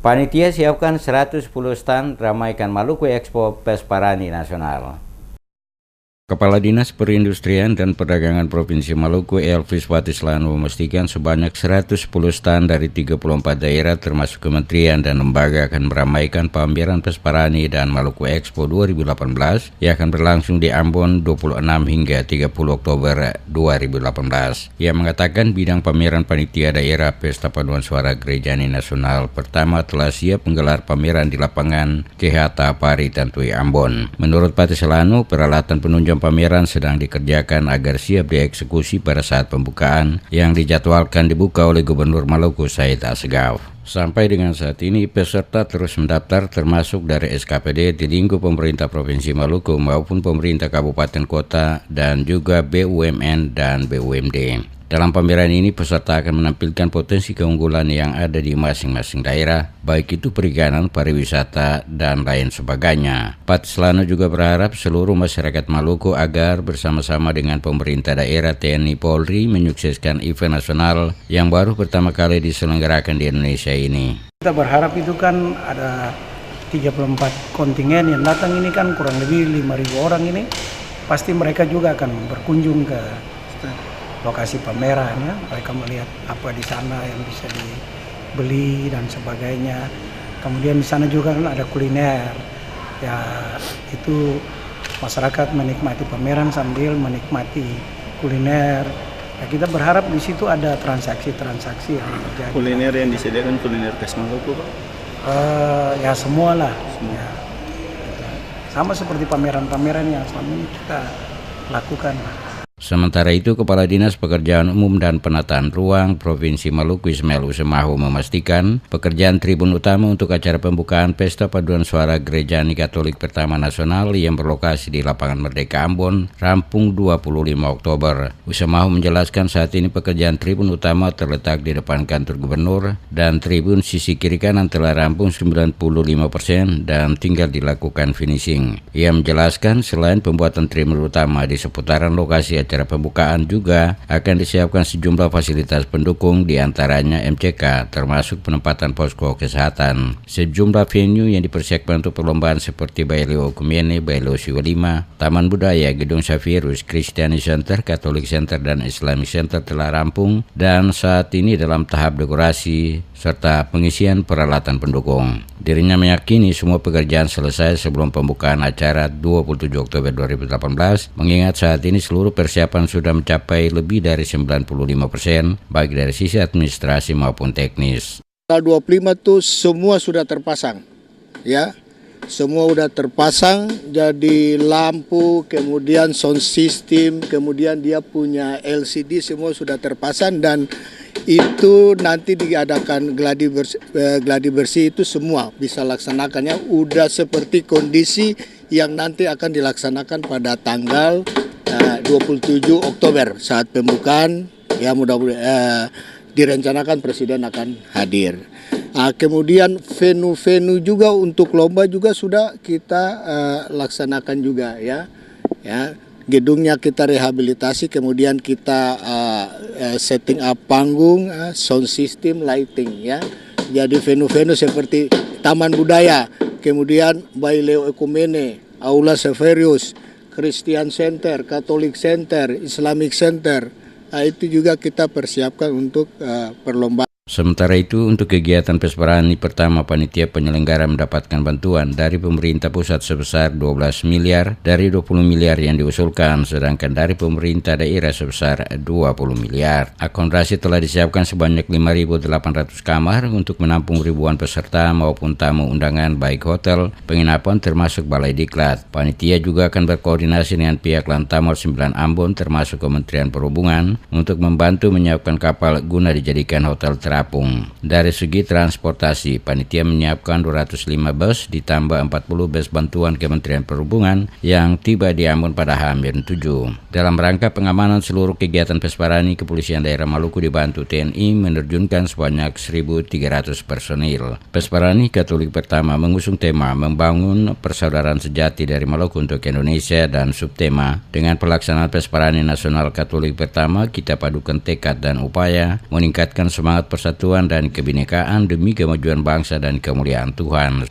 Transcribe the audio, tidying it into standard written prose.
Panitia siapkan 110 stand ramaikan Maluku Expo Pesparani Nasional. Kepala Dinas Perindustrian dan Perdagangan Provinsi Maluku Elvis Watislano memastikan sebanyak 110 stand dari 34 daerah termasuk kementerian dan lembaga akan meramaikan pameran Pesparani dan Maluku Expo 2018 yang akan berlangsung di Ambon 26 hingga 30 Oktober 2018. Ia mengatakan bidang pameran panitia daerah Pesta Paduan Suara Gerejani Nasional pertama telah siap menggelar pameran di lapangan Kehata Pari Tantui Ambon. Menurut Watislano, peralatan penunjang pameran sedang dikerjakan agar siap dieksekusi pada saat pembukaan yang dijadwalkan dibuka oleh Gubernur Maluku Said Asgaf. Sampai dengan saat ini peserta terus mendaftar termasuk dari SKPD di lingkup pemerintah Provinsi Maluku maupun pemerintah kabupaten kota dan juga BUMN dan BUMD. Dalam pameran ini peserta akan menampilkan potensi keunggulan yang ada di masing-masing daerah, baik itu perikanan, pariwisata, dan lain sebagainya. Watislano juga berharap seluruh masyarakat Maluku agar bersama-sama dengan pemerintah daerah, TNI, Polri menyukseskan event nasional yang baru pertama kali diselenggarakan di Indonesia ini. Kita berharap itu kan ada 34 kontingen yang datang ini kan kurang lebih 5.000 orang ini. Pasti mereka juga akan berkunjung ke lokasi pameran ya, mereka melihat apa di sana yang bisa dibeli dan sebagainya. Kemudian di sana juga kan ada kuliner, ya itu masyarakat menikmati pameran sambil menikmati kuliner. Ya, kita berharap di situ ada transaksi-transaksi yang terjadi. Kuliner yang disediakan kuliner khas Maluku, Pak? Ya semua lah. Ya, sama seperti pameran-pameran yang selama ini kita lakukan. Sementara itu, Kepala Dinas Pekerjaan Umum dan Penataan Ruang Provinsi Maluku Ismail Usemahu memastikan pekerjaan tribun utama untuk acara pembukaan Pesta Paduan Suara Gerejani Katolik pertama nasional yang berlokasi di Lapangan Merdeka Ambon rampung 25 Oktober. Usemahu menjelaskan saat ini pekerjaan tribun utama terletak di depan kantor gubernur dan tribun sisi kiri kanan telah rampung 95% dan tinggal dilakukan finishing. Ia menjelaskan selain pembuatan tribun utama di seputaran lokasi acara pembukaan juga akan disiapkan sejumlah fasilitas pendukung diantaranya MCK termasuk penempatan posko kesehatan. Sejumlah venue yang dipersiapkan untuk perlombaan seperti Baileo Kumene, Baileo Siwalima, Taman Budaya, Gedung Safirus, Kristiani Center, Catholic Center, dan Islamic Center telah rampung dan saat ini dalam tahap dekorasi serta pengisian peralatan pendukung. Dirinya meyakini semua pekerjaan selesai sebelum pembukaan acara 27 Oktober 2018, mengingat saat ini seluruh persiapan sudah mencapai lebih dari 95%, baik dari sisi administrasi maupun teknis. Tanggal 25 tuh semua sudah terpasang, ya. Semua sudah terpasang, jadi lampu, kemudian sound system, kemudian dia punya LCD semua sudah terpasang dan itu nanti diadakan gladi bersih itu semua bisa laksanakannya udah seperti kondisi yang nanti akan dilaksanakan pada tanggal 27 Oktober saat pembukaan ya mudah-mudahan direncanakan Presiden akan hadir. Kemudian venue juga untuk lomba juga sudah kita laksanakan juga ya. Gedungnya kita rehabilitasi, kemudian kita setting up panggung, sound system, lighting ya. Jadi venue-venue seperti Taman Budaya, kemudian Baileo Ekumene, Aula Severius, Christian Center, Catholic Center, Islamic Center. Itu juga kita persiapkan untuk perlombaan. Sementara itu, untuk kegiatan Pesparani pertama, panitia penyelenggara mendapatkan bantuan dari pemerintah pusat sebesar 12 miliar dari 20 miliar yang diusulkan, sedangkan dari pemerintah daerah sebesar 20 miliar. Akomodasi telah disiapkan sebanyak 5.800 kamar untuk menampung ribuan peserta maupun tamu undangan baik hotel, penginapan termasuk balai diklat. Panitia juga akan berkoordinasi dengan pihak Lantamor 9 Ambon termasuk Kementerian Perhubungan untuk membantu menyiapkan kapal guna dijadikan hotel terapung. Dari segi transportasi, panitia menyiapkan 205 bus ditambah 40 bus bantuan Kementerian Perhubungan yang tiba di Ambon pada H-7. Dalam rangka pengamanan seluruh kegiatan Pesparani, Kepolisian Daerah Maluku dibantu TNI menerjunkan sebanyak 1.300 personil. Pesparani Katolik pertama mengusung tema membangun persaudaraan sejati dari Maluku untuk Indonesia dan subtema dengan pelaksanaan Pesparani Nasional Katolik pertama, kita padukan tekad dan upaya meningkatkan semangat persaudaraan persatuan dan kebinekaan demi kemajuan bangsa dan kemuliaan Tuhan.